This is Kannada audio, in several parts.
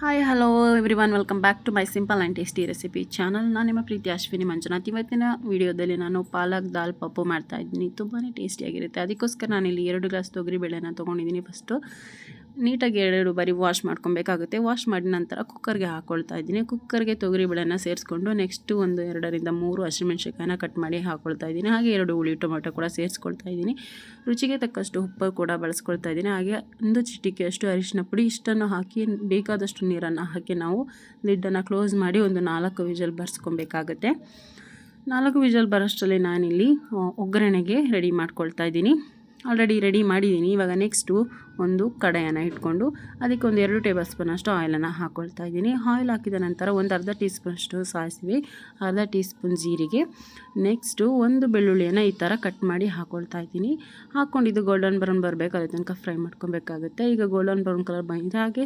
Hi hello everyone, welcome back to my simple and tasty recipe channel. ನಾನು ನಿಮ್ಮ ಪ್ರೀತಿ ಅಶ್ವಿನಿ ಮಂಜುನಾಥ್. ಇವತ್ತಿನ ವಿಡಿಯೋದಲ್ಲಿ ನಾನು ಪಾಲಕ್ ದಾಲ್ ಪಪ್ಪು ಮಾಡ್ತಾಯಿದ್ದೀನಿ. ತುಂಬಾ ಟೇಸ್ಟಿಯಾಗಿರುತ್ತೆ. ಅದಕ್ಕೋಸ್ಕರ ನಾನಿಲ್ಲಿ 2 ಗ್ಲಾಸ್ ತೊಗರಿಬೇಳೆನ ತೊಗೊಂಡಿದ್ದೀನಿ. ಫಸ್ಟು ನೀಟಾಗಿ 2 ಬಾರಿ ವಾಶ್ ಮಾಡ್ಕೊಬೇಕಾಗುತ್ತೆ. ವಾಶ್ ಮಾಡಿದ ನಂತರ ಕುಕ್ಕರ್ಗೆ ಹಾಕ್ಕೊಳ್ತಾ ಇದ್ದೀನಿ. ಕುಕ್ಕರ್ಗೆ ತೊಗರಿಬೇಳೆನ ಸೇರಿಸ್ಕೊಂಡು ನೆಕ್ಸ್ಟು 2 ರಿಂದ 3 ಹಸಿಮೆಣ್ಸಿನ್ಕಾಯಿನ ಕಟ್ ಮಾಡಿ ಹಾಕ್ಕೊಳ್ತಾ ಇದ್ದೀನಿ. ಹಾಗೆ 2 ಹುಳಿ ಟೊಮೆಟೊ ಕೂಡ ಸೇರಿಸ್ಕೊಳ್ತಾ ಇದ್ದೀನಿ. ರುಚಿಗೆ ತಕ್ಕಷ್ಟು ಉಪ್ಪು ಕೂಡ ಬಳಸ್ಕೊಳ್ತಾ ಇದ್ದೀನಿ. ಹಾಗೆ 1 ಚಿಟಿಕೆಯಷ್ಟು ಅರಿಶಿನ ಪುಡಿ, ಇಷ್ಟನ್ನು ಹಾಕಿ ಬೇಕಾದಷ್ಟು ನೀರನ್ನು ಹಾಕಿ ನಾವು ಲಿಡ್ಡನ್ನು ಕ್ಲೋಸ್ ಮಾಡಿ ಒಂದು 4 ವಿಷಲ್ ಬರ್ಸ್ಕೊಬೇಕಾಗುತ್ತೆ. 4 ವಿಷಲ್ ಬರೋಷ್ಟರಲ್ಲಿ ನಾನಿಲ್ಲಿ ಒಗ್ಗರಣೆಗೆ ರೆಡಿ ಮಾಡ್ಕೊಳ್ತಾ ಇದ್ದೀನಿ. ಆಲ್ರೆಡಿ ರೆಡಿ ಮಾಡಿದ್ದೀನಿ. ಇವಾಗ ನೆಕ್ಸ್ಟು ಒಂದು ಕಡಾಯನ್ನು ಇಟ್ಕೊಂಡು ಅದಕ್ಕೆ ಒಂದು 2 ಟೇಬಲ್ ಸ್ಪೂನಷ್ಟು ಆಯಿಲನ್ನು ಹಾಕ್ಕೊಳ್ತಾ ಇದ್ದೀನಿ. ಆಯಿಲ್ ಹಾಕಿದ ನಂತರ ಒಂದು ಅರ್ಧ ಟೀ ಸ್ಪೂನಷ್ಟು ಸಾಸಿವೆ, ಅರ್ಧ ಟೀ ಸ್ಪೂನ್ ಜೀರಿಗೆ, ನೆಕ್ಸ್ಟು ಒಂದು ಬೆಳ್ಳುಳ್ಳಿಯನ್ನು ಈ ಥರ ಕಟ್ ಮಾಡಿ ಹಾಕ್ಕೊಳ್ತಾ ಇದ್ದೀನಿ. ಹಾಕ್ಕೊಂಡಿದ್ದು ಗೋಲ್ಡನ್ ಬ್ರೌನ್ ಬರಬೇಕು, ಅದ್ರ ತನಕ ಫ್ರೈ ಮಾಡ್ಕೊಬೇಕಾಗುತ್ತೆ. ಈಗ ಗೋಲ್ಡನ್ ಬ್ರೌನ್ ಕಲರ್ ಬಂದಿದೆ. ಹಾಗೆ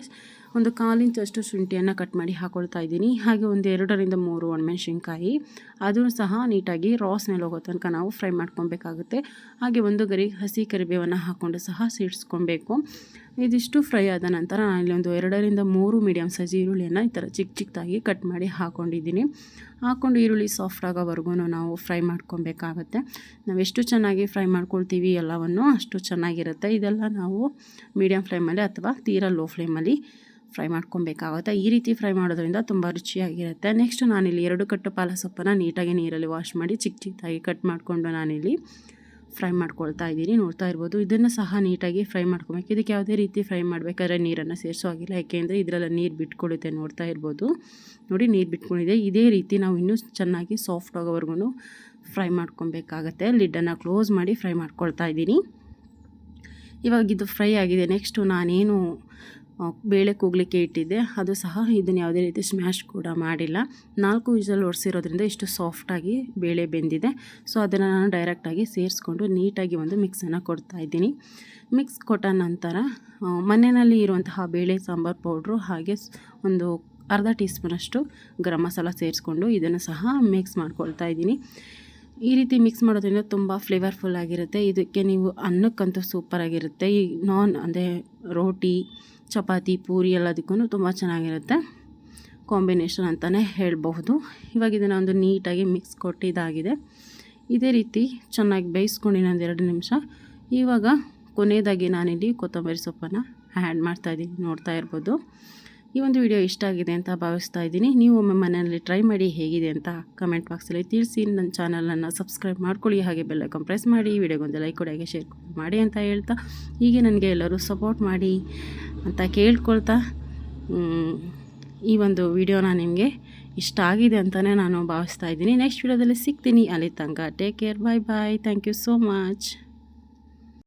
ಒಂದು 1/4 ಇಂಚಷ್ಟು ಶುಂಠಿಯನ್ನು ಕಟ್ ಮಾಡಿ ಹಾಕ್ಕೊಳ್ತಾ ಇದ್ದೀನಿ. ಹಾಗೆ ಒಂದು 2 ರಿಂದ 3 ಒಣಮೆಣಸಿನ್ಕಾಯಿ, ಅದನ್ನು ಸಹ ನೀಟಾಗಿ ರಾ ಸ್ಮೆಲ್ ಹೋಗೋ ತನಕ ನಾವು ಫ್ರೈ ಮಾಡ್ಕೊಬೇಕಾಗುತ್ತೆ. ಹಾಗೆ ಒಂದು ಗರಿ ಹಸಿ ಕರಿಬೇವನ್ನು ಹಾಕ್ಕೊಂಡು ಸಹ ಸಿಡಿಸ್ಕೊಬೇಕು. ಇದಿಷ್ಟು ಫ್ರೈ ಆದ ನಂತರ ನಾನಿಲ್ಲಿ ಒಂದು 2 ರಿಂದ 3 ಮೀಡಿಯಮ್ ಸೈಜ್ ಈರುಳ್ಳಿಯನ್ನು ಈ ಥರ ಚಿಕ್ಕದಾಗಿ ಕಟ್ ಮಾಡಿ ಹಾಕ್ಕೊಂಡಿದ್ದೀನಿ. ಹಾಕ್ಕೊಂಡು ಈರುಳ್ಳಿ ಸಾಫ್ಟ್ ಆಗೋವರೆಗೂ ನಾವು ಫ್ರೈ ಮಾಡ್ಕೊಬೇಕಾಗತ್ತೆ. ನಾವು ಎಷ್ಟು ಚೆನ್ನಾಗಿ ಫ್ರೈ ಮಾಡ್ಕೊಳ್ತೀವಿ ಎಲ್ಲವನ್ನು ಅಷ್ಟು ಚೆನ್ನಾಗಿರುತ್ತೆ. ಇದೆಲ್ಲ ನಾವು ಮೀಡಿಯಮ್ ಫ್ಲೇಮಲ್ಲಿ ಅಥವಾ ತೀರಾ ಲೋ ಫ್ಲೇಮಲ್ಲಿ ಫ್ರೈ ಮಾಡ್ಕೊಬೇಕಾಗುತ್ತೆ. ಈ ರೀತಿ ಫ್ರೈ ಮಾಡೋದ್ರಿಂದ ತುಂಬ ರುಚಿಯಾಗಿರುತ್ತೆ. ನೆಕ್ಸ್ಟ್ ನಾನಿಲ್ಲಿ 2 ಕಟ್ಟು ಪಾಲಕ್ ಸೊಪ್ಪನ್ನು ನೀಟಾಗಿ ನೀರಲ್ಲಿ ವಾಶ್ ಮಾಡಿ ಚಿಕ್ಕದಾಗಿ ಕಟ್ ಮಾಡಿಕೊಂಡು ನಾನಿಲ್ಲಿ ಫ್ರೈ ಮಾಡ್ಕೊಳ್ತಾ ಇದ್ದೀನಿ. ನೋಡ್ತಾ ಇರ್ಬೋದು. ಇದನ್ನು ಸಹ ನೀಟಾಗಿ ಫ್ರೈ ಮಾಡ್ಕೊಬೇಕು. ಇದಕ್ಕೆ ಯಾವುದೇ ರೀತಿ ಫ್ರೈ ಮಾಡಬೇಕಾದ್ರೆ ನೀರನ್ನು ಸೇರಿಸೋ ಆಗಿಲ್ಲ, ಯಾಕೆಂದರೆ ಇದರೆಲ್ಲ ನೀರು ಬಿಟ್ಕೊಳ್ಳುತ್ತೆ. ನೋಡ್ತಾ ಇರ್ಬೋದು, ನೋಡಿ ನೀರು ಬಿಟ್ಕೊಂಡಿದೆ. ಇದೇ ರೀತಿ ನಾವು ಇನ್ನೂ ಚೆನ್ನಾಗಿ ಸಾಫ್ಟ್ ಆಗೋವರೆಗೂ ಫ್ರೈ ಮಾಡ್ಕೊಬೇಕಾಗತ್ತೆ. ಲಿಡ್ಡನ್ನು ಕ್ಲೋಸ್ ಮಾಡಿ ಫ್ರೈ ಮಾಡ್ಕೊಳ್ತಾ ಇದ್ದೀನಿ. ಇವಾಗ ಇದು ಫ್ರೈ ಆಗಿದೆ. ನೆಕ್ಸ್ಟು ನಾನೇನು ಬೇಳೆ ಕೂಗಲಿಕ್ಕೆ ಇಟ್ಟಿದ್ದೆ ಅದು ಸಹ ಇದನ್ನು ಯಾವುದೇ ರೀತಿ ಸ್ಮ್ಯಾಶ್ ಕೂಡ ಮಾಡಿಲ್ಲ. 4 ವಿಷಲ್ ಹೊಡೆಸಿರೋದ್ರಿಂದ ಇಷ್ಟು ಸಾಫ್ಟಾಗಿ ಬೇಳೆ ಬೆಂದಿದೆ. ಸೊ ಅದನ್ನು ನಾನು ಡೈರೆಕ್ಟಾಗಿ ಸೇರಿಸ್ಕೊಂಡು ನೀಟಾಗಿ ಒಂದು ಮಿಕ್ಸನ್ನು ಕೊಡ್ತಾ ಇದ್ದೀನಿ. ಮಿಕ್ಸ್ ಕೊಟ್ಟ ನಂತರ ಮನೆಯಲ್ಲಿ ಇರುವಂತಹ ಬೇಳೆ ಸಾಂಬಾರು ಪೌಡ್ರು ಹಾಗೆ ಒಂದು ಅರ್ಧ ಟೀ ಸ್ಪೂನಷ್ಟು ಗರಂ ಮಸಾಲ ಸೇರಿಸ್ಕೊಂಡು ಇದನ್ನು ಸಹ ಮಿಕ್ಸ್ ಮಾಡ್ಕೊಳ್ತಾ ಇದ್ದೀನಿ. ಈ ರೀತಿ ಮಿಕ್ಸ್ ಮಾಡೋದ್ರಿಂದ ತುಂಬ ಫ್ಲೇವರ್ಫುಲ್ ಆಗಿರುತ್ತೆ. ಇದಕ್ಕೆ ನೀವು ಅನ್ನಕ್ಕಂತೂ ಸೂಪರಾಗಿರುತ್ತೆ. ಈ ಅಂದರೆ ರೋಟಿ, ಚಪಾತಿ, ಪೂರಿ ಎಲ್ಲದಕ್ಕೂ ತುಂಬ ಚೆನ್ನಾಗಿರುತ್ತೆ. ಕಾಂಬಿನೇಷನ್ ಅಂತಲೇ ಹೇಳಬಹುದು. ಇವಾಗ ಇದನ್ನು ಒಂದು ನೀಟಾಗಿ ಮಿಕ್ಸ್ ಕೊಟ್ಟಿದ್ದಾಗಿದೆ. ಇದೇ ರೀತಿ ಚೆನ್ನಾಗಿ ಬೇಯಿಸ್ಕೊಂಡು ಇನ್ನೊಂದು 2 ನಿಮಿಷ. ಇವಾಗ ಕೊನೆಯದಾಗಿ ನಾನಿಲ್ಲಿ ಕೊತ್ತಂಬರಿ ಸೊಪ್ಪನ್ನು ಆ್ಯಡ್ ಮಾಡ್ತಾಯಿದ್ದೀನಿ. ನೋಡ್ತಾ ಇರ್ಬೋದು. ಈ ಒಂದು ವಿಡಿಯೋ ಇಷ್ಟ ಆಗಿದೆ ಅಂತ ಭಾವಿಸ್ತಾ ಇದ್ದೀನಿ. ನೀವು ಒಮ್ಮೆ ಮನೆಯಲ್ಲಿ ಟ್ರೈ ಮಾಡಿ ಹೇಗಿದೆ ಅಂತ ಕಮೆಂಟ್ ಬಾಕ್ಸಲ್ಲಿ ತಿಳಿಸಿ. ನನ್ನ ಚಾನಲನ್ನು ಸಬ್ಸ್ಕ್ರೈಬ್ ಮಾಡ್ಕೊಳ್ಳಿ. ಹಾಗೆ ಬೆಲ್ ಐಕಾನ್ ಪ್ರೆಸ್ ಮಾಡಿ. ವಿಡಿಯೋಗೊಂದು ಲೈಕ್ ಕೊಡಿ, ಹಾಗೆ ಶೇರ್ ಮಾಡಿ ಅಂತ ಹೇಳ್ತಾ, ಹೀಗೆ ನನಗೆ ಎಲ್ಲರೂ ಸಪೋರ್ಟ್ ಮಾಡಿ ಅಂತ ಕೇಳ್ಕೊಳ್ತಾ, ಈ ಒಂದು ವಿಡಿಯೋನ ನಿಮಗೆ ಇಷ್ಟ ಆಗಿದೆ ಅಂತಲೇ ನಾನು ಭಾವಿಸ್ತಾ ಇದ್ದೀನಿ. ನೆಕ್ಸ್ಟ್ ವಿಡಿಯೋದಲ್ಲಿ ಸಿಗ್ತೀನಿ. ಅಲ್ಲಿ ತನಕ take care, bye bye. Thank you so much.